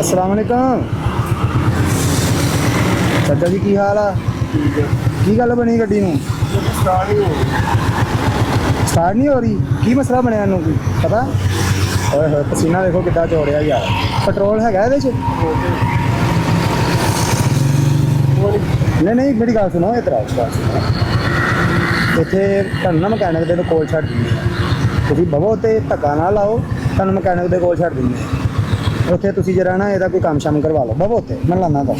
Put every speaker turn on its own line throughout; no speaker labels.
अस्सलाम वालेकुम चाचा जी, की हाल आ? की गल बनी गड्डी नूं? स्टार्ट नहीं हो रही? की मसला बनया इनू कोई पता? ओए होए पसीना देखो कितना चोड़िया यार। पेट्रोल है ਇਹਦੇ 'ਚ? नहीं मेरी गल सुनो, इधर आओ। ਇੱਥੇ ਤੁਹਾਨੂੰ ਨਾ ਮਕੈਨਿਕ ਦੇ ਕੋਲ ਛੱਡ ਦਿੰਦੇ ਆ, ਤੁਸੀਂ ਬਵੋ ਤੇ ਧੱਕਾ ਨਾ ਲਾਓ, ਤੁਹਾਨੂੰ ਮਕੈਨਿਕ ਦੇ ਕੋਲ ਛੱਡ ਦਿੰਦੇ ਆ। ਉੱਥੇ ਤੁਸੀਂ ਜਰਾ ਨਾ ਇਹਦਾ ਕੋਈ ਕੰਮ ਸ਼ਾਮ ਕਰਵਾ ਲਓ, ਬਵੋ ਉੱਥੇ ਮੈਂ ਲਾਣਾ ਦਾ।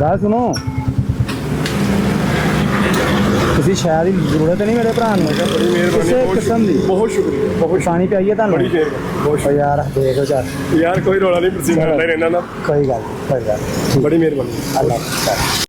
गल सुनो, किसी शहर की जरूरत नहीं मेरे भरा किसी किस्म की?
बहुत शुक्रिया, बहुत
पानी पियाइए तुम?
बड़ी देर बहुत
यार देखो
यार कोई रौला नहीं, पसीना आता रहना ना।
कोई गल
बड़ी मेहरबानी।
अल्लाह।